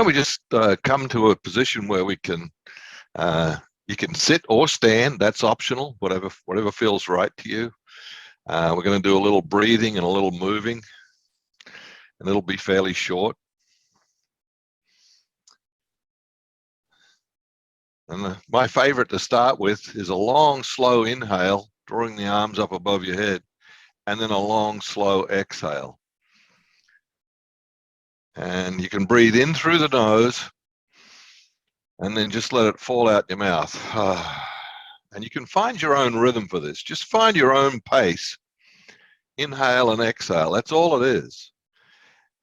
don't we just come to a position where we can, you can sit or stand, that's optional, whatever feels right to you. We're going to do a little breathing and a little moving, and it'll be fairly short. And my favorite to start with is a long, slow inhale, drawing the arms up above your head, and then a long, slow exhale. And you can breathe in through the nose, and then just let it fall out your mouth. And you can find your own rhythm for this. Just find your own pace. Inhale and exhale, that's all it is.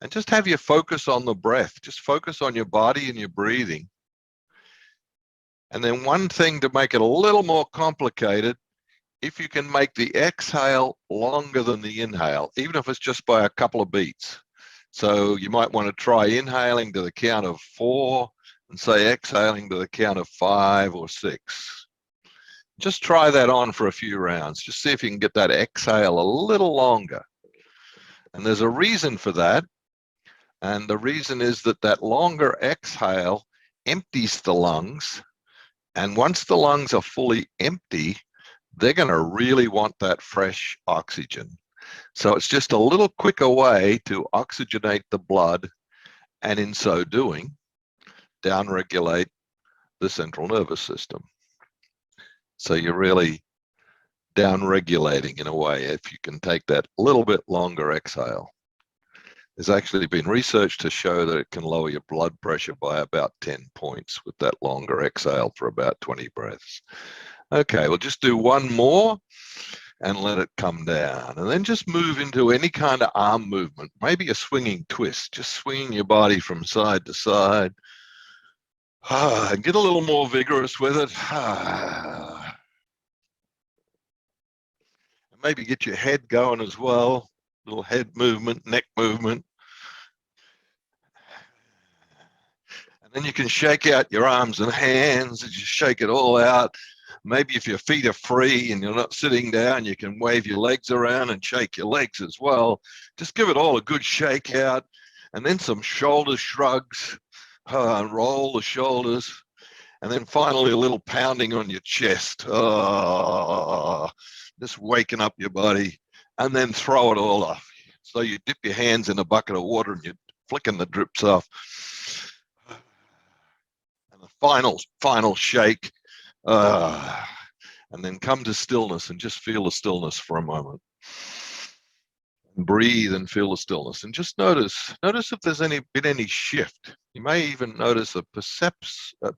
And just have your focus on the breath. Just focus on your body and your breathing. And then one thing to make it a little more complicated, if you can make the exhale longer than the inhale, even if it's just by a couple of beats. So you might want to try inhaling to the count of 4 and say exhaling to the count of 5 or 6. Just try that on for a few rounds. Just see if you can get that exhale a little longer. And there's a reason for that. And the reason is that that longer exhale empties the lungs. And once the lungs are fully empty, they're going to really want that fresh oxygen. So it's just a little quicker way to oxygenate the blood, and in so doing, downregulate the central nervous system. So you're really downregulating in a way if you can take that little bit longer exhale. There's actually been research to show that it can lower your blood pressure by about 10 points with that longer exhale for about 20 breaths. Okay, we'll just do one more and let it come down. And then just move into any kind of arm movement, maybe a swinging twist, just swinging your body from side to side. And get a little more vigorous with it. Maybe get your head going as well, little head movement, neck movement. And then you can shake out your arms and hands and just shake it all out. Maybe if your feet are free and you're not sitting down, you can wave your legs around and shake your legs as well. Just give it all a good shake out. And then some shoulder shrugs, roll the shoulders. And then finally a little pounding on your chest. Just waking up your body, and then throw it all off. So you dip your hands in a bucket of water and you're flicking the drips off. And the final shake. And then come to stillness and just feel the stillness for a moment. Breathe and feel the stillness, and just notice if there's been any shift. You may even notice a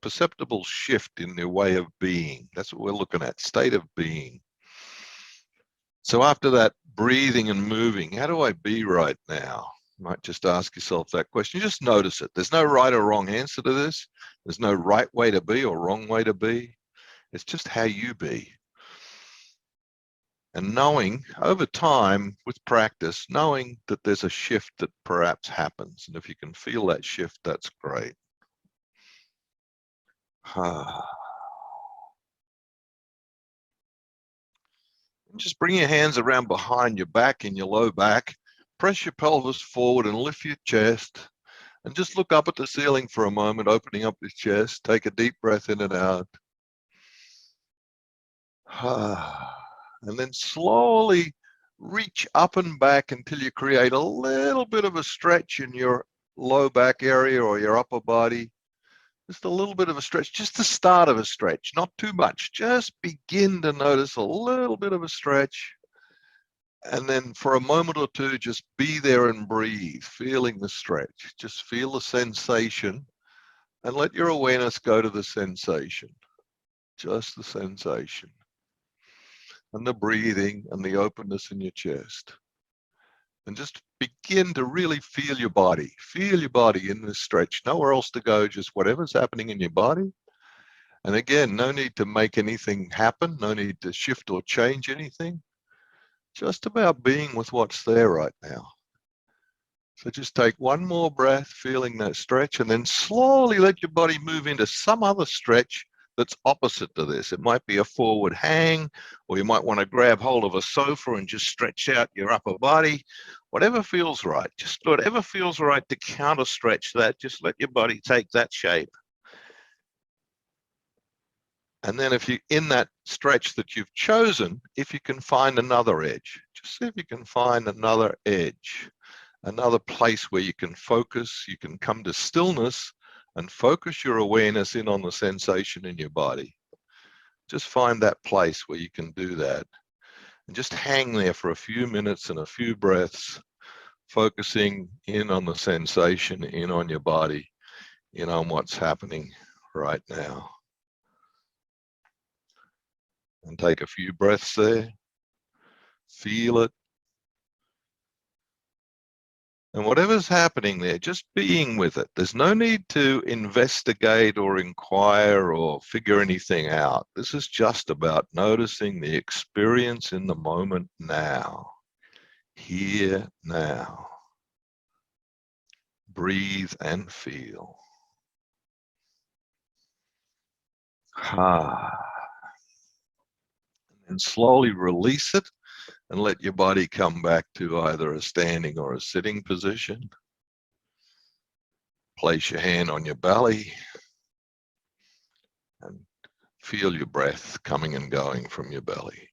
perceptible shift in your way of being. That's what we're looking at, state of being. So after that breathing and moving, how do I be right now? You might just ask yourself that question. You just notice it. There's no right or wrong answer to this. There's no right way to be or wrong way to be. It's just how you be. And knowing over time with practice, knowing that there's a shift that perhaps happens. And if you can feel that shift, that's great. Just bring your hands around behind your back in your low back. Press your pelvis forward and lift your chest. And just look up at the ceiling for a moment, opening up your chest. Take a deep breath in and out. And then slowly reach up and back until you create a little bit of a stretch in your low back area or your upper body. Just a little bit of a stretch, just the start of a stretch, not too much. Just begin to notice a little bit of a stretch. And then for a moment or two, just be there and breathe, feeling the stretch. Just feel the sensation and let your awareness go to the sensation, just the sensation. And the breathing and the openness in your chest. And just begin to really feel your body. Feel your body in this stretch. Nowhere else to go, just whatever's happening in your body. And again, no need to make anything happen. No need to shift or change anything. Just about being with what's there right now. So just take one more breath, feeling that stretch, and then slowly let your body move into some other stretch that's opposite to this. It might be a forward hang, or you might want to grab hold of a sofa and just stretch out your upper body. Whatever feels right, just whatever feels right to counter stretch that, just let your body take that shape. And then if you, in that stretch that you've chosen, if you can find another edge, just see if you can find another edge, another place where you can focus, you can come to stillness and focus your awareness in on the sensation in your body. Just find that place where you can do that. And just hang there for a few minutes and a few breaths, focusing in on the sensation, in on your body, in on what's happening right now. And take a few breaths there. Feel it. And whatever's happening there, just being with it. There's no need to investigate or inquire or figure anything out. This is just about noticing the experience in the moment now. Here, now. Breathe and feel. And slowly release it and let your body come back to either a standing or a sitting position. Place your hand on your belly and feel your breath coming and going from your belly.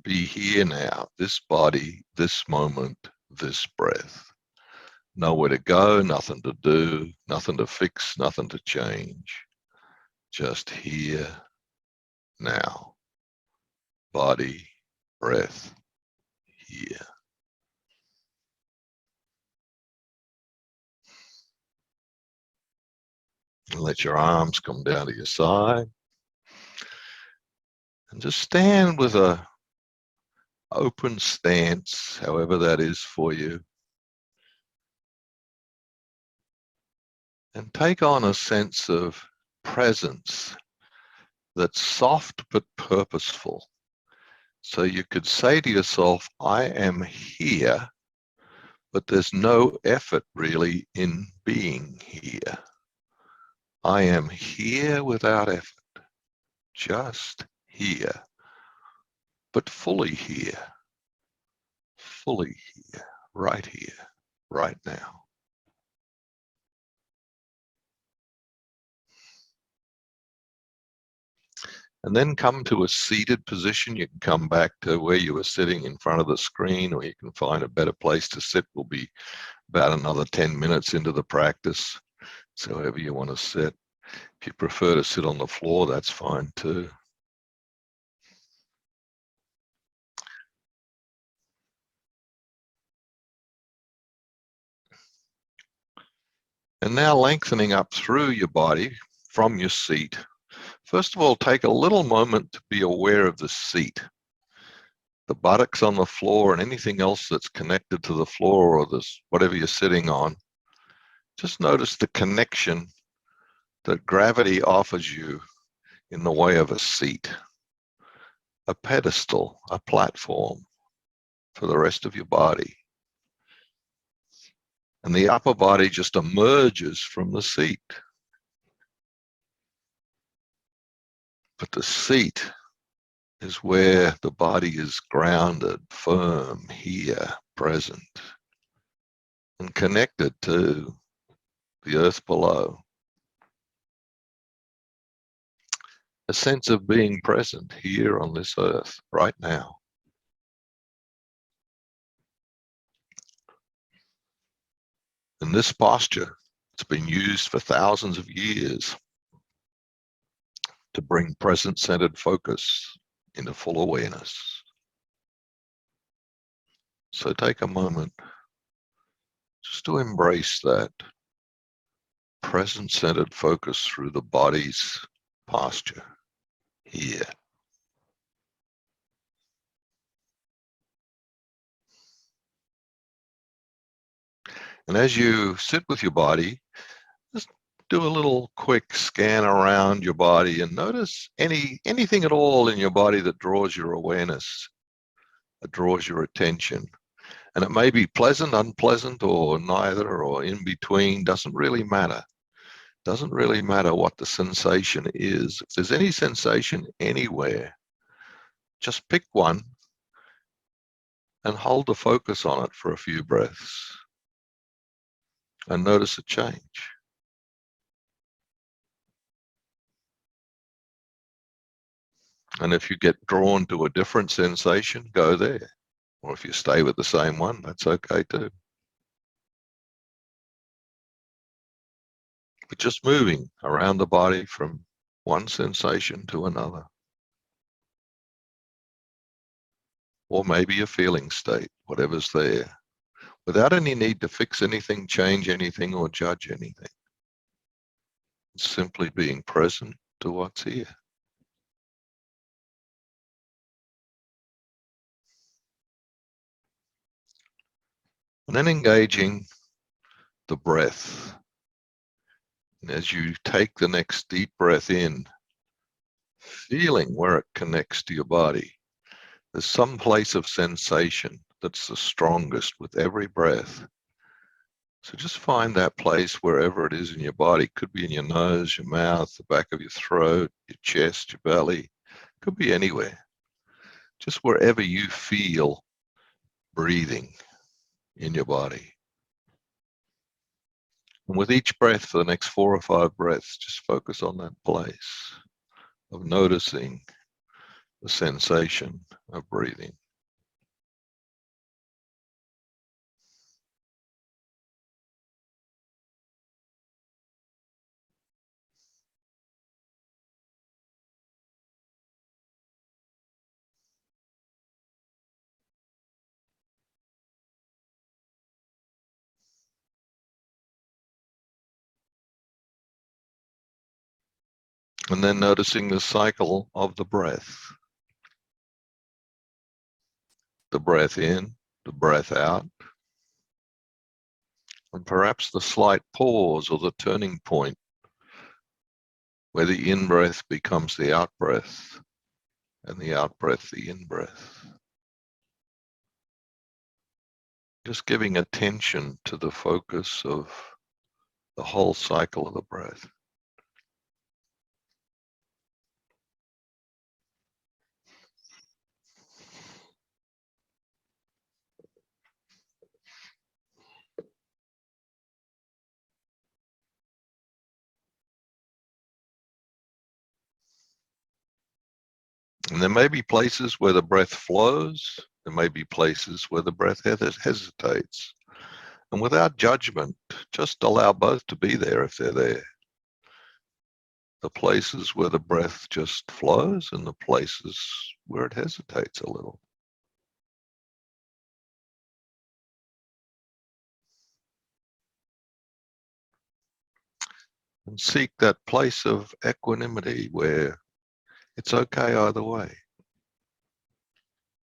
Be here now, this body, this moment, this breath. Nowhere to go, nothing to do, nothing to fix, nothing to change. Just here, now. Body, breath, here. And let your arms come down to your side. And just stand with a open stance, however that is for you. And take on a sense of presence that's soft but purposeful. So you could say to yourself, I am here, but there's no effort really in being here. I am here without effort, just here, but fully here, right here, right now. And then come to a seated position. You can come back to where you were sitting in front of the screen, or you can find a better place to sit. We'll be about another 10 minutes into the practice. So however you want to sit. If you prefer to sit on the floor, that's fine too. And now lengthening up through your body from your seat. First of all, take a little moment to be aware of the seat. The buttocks on the floor and anything else that's connected to the floor or this, whatever you're sitting on. Just notice the connection that gravity offers you in the way of a seat, a pedestal, a platform for the rest of your body. And the upper body just emerges from the seat. But the seat is where the body is grounded, firm, here, present, and connected to the earth below. A sense of being present here on this earth, right now. In this posture, it's been used for thousands of years to bring present-centered focus into full awareness. So take a moment just to embrace that present-centered focus through the body's posture here. And as you sit with your body, just do a little quick scan around your body and notice anything at all in your body that draws your awareness, that draws your attention. And it may be pleasant, unpleasant, or neither, or in between. Doesn't really matter. Doesn't really matter what the sensation is. If there's any sensation anywhere, just pick one and hold the focus on it for a few breaths and notice a change. And if you get drawn to a different sensation, go there. Or if you stay with the same one, that's okay too. But just moving around the body from one sensation to another. Or maybe a feeling state, whatever's there, without any need to fix anything, change anything, or judge anything. It's simply being present to what's here. And then engaging the breath. And as you take the next deep breath in, feeling where it connects to your body. There's some place of sensation that's the strongest with every breath. So just find that place wherever it is in your body. Could be in your nose, your mouth, the back of your throat, your chest, your belly. Could be anywhere. Just wherever you feel breathing in your body. And with each breath for the next 4 or 5 breaths, just focus on that place of noticing the sensation of breathing. And then noticing the cycle of the breath. The breath in, the breath out, and perhaps the slight pause or the turning point where the in-breath becomes the out-breath and the out-breath the in-breath. Just giving attention to the focus of the whole cycle of the breath. And there may be places where the breath flows. There may be places where the breath hesitates. And without judgment, just allow both to be there if they're there. The places where the breath just flows and the places where it hesitates a little. And seek that place of equanimity where it's okay either way.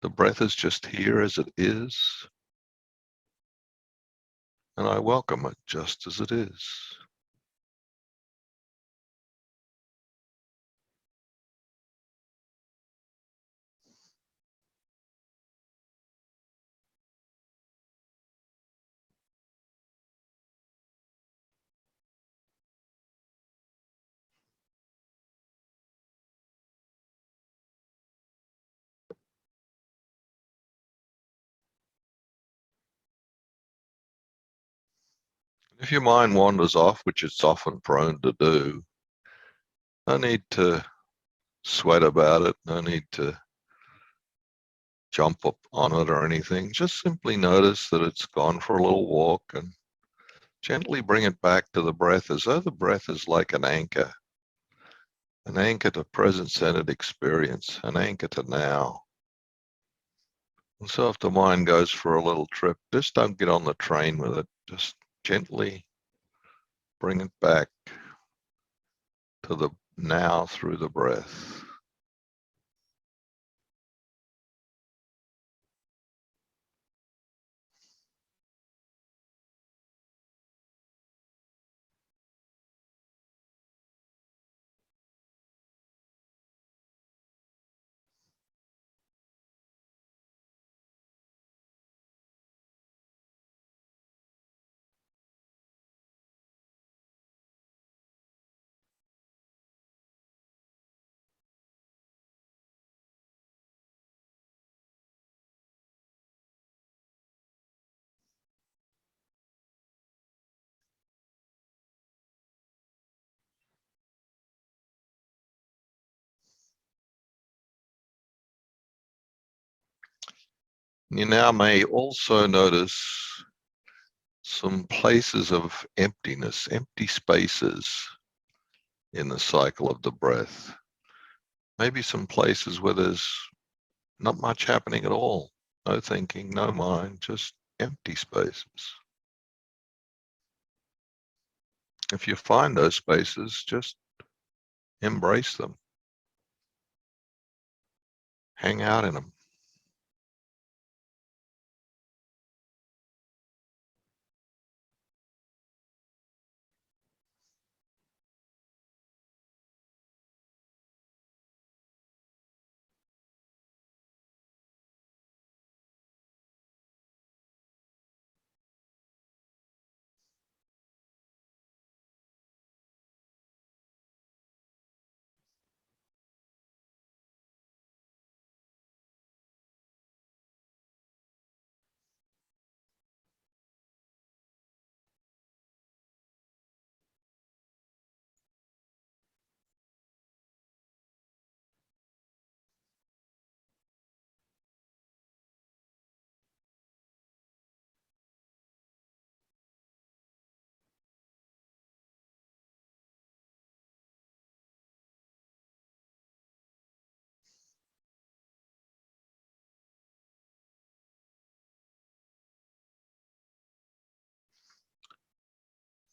The breath is just here as it is, and I welcome it just as it is. If your mind wanders off, which it's often prone to do, no need to sweat about it, no need to jump up on it or anything. Just simply notice that it's gone for a little walk and gently bring it back to the breath as though the breath is like an anchor to present-centered experience, an anchor to now. And so if the mind goes for a little trip, just don't get on the train with it. Just gently bring it back to the now through the breath. You now may also notice some places of emptiness, empty spaces in the cycle of the breath. Maybe some places where there's not much happening at all. No thinking, no mind, just empty spaces. If you find those spaces, just embrace them. Hang out in them.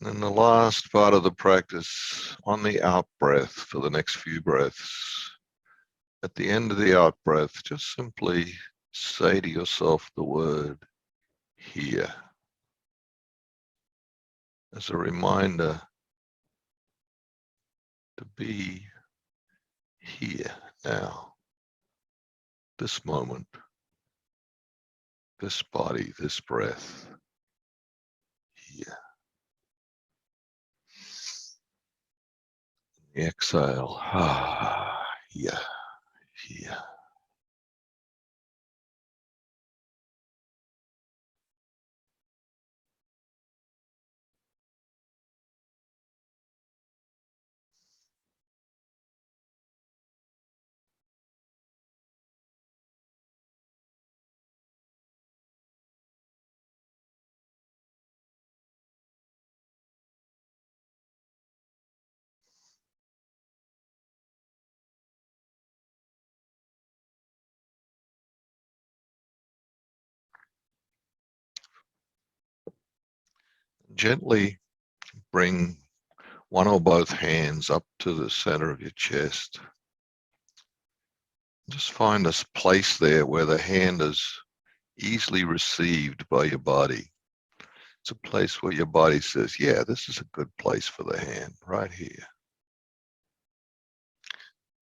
And the last part of the practice, on the out breath for the next few breaths, at the end of the out breath, just simply say to yourself the word here as a reminder to be here now, this moment, this body, this breath, here. Exhale, here, here. Gently bring one or both hands up to the center of your chest. Just find a place there where the hand is easily received by your body. It's a place where your body says, yeah, this is a good place for the hand, right here.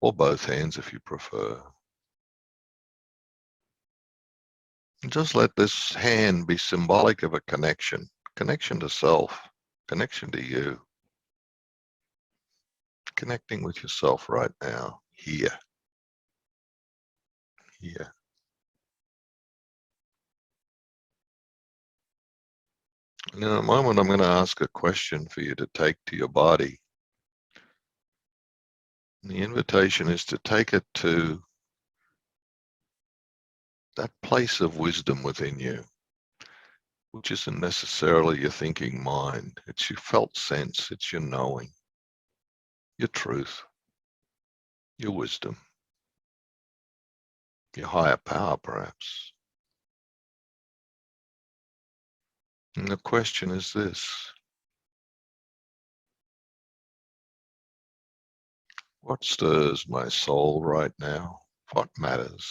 Or both hands if you prefer. And just let this hand be symbolic of a connection to self, connection to you. Connecting with yourself right now, here. Here. And in a moment, I'm going to ask a question for you to take to your body. And the invitation is to take it to that place of wisdom within you, which isn't necessarily your thinking mind. It's your felt sense. It's your knowing, your truth, your wisdom, your higher power, perhaps. And the question is this: what stirs my soul right now? What matters?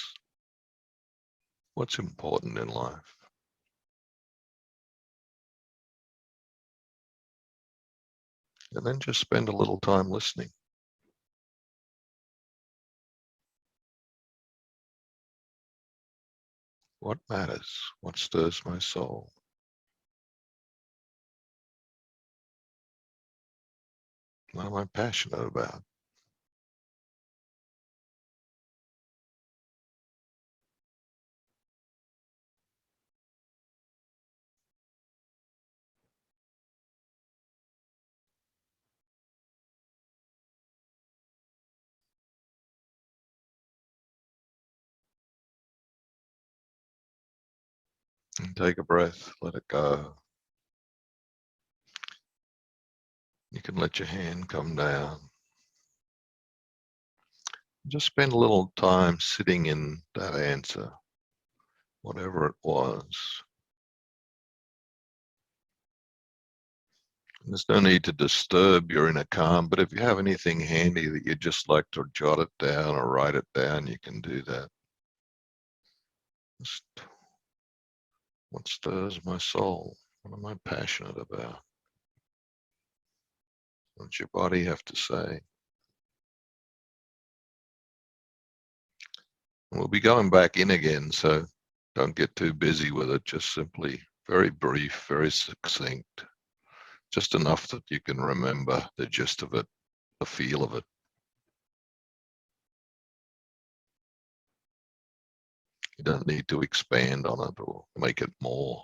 What's important in life? And then just spend a little time listening. What matters? What stirs my soul? What am I passionate about? And take a breath, let it go. You can let your hand come down. Just spend a little time sitting in that answer, whatever it was. There's no need to disturb your inner calm, but if you have anything handy that you'd just like to jot it down or write it down, you can do that. Just what stirs my soul? What am I passionate about? What's your body have to say? We'll be going back in again, so don't get too busy with it. Just simply very brief, very succinct. Just enough that you can remember the gist of it, the feel of it. You don't need to expand on it or make it more.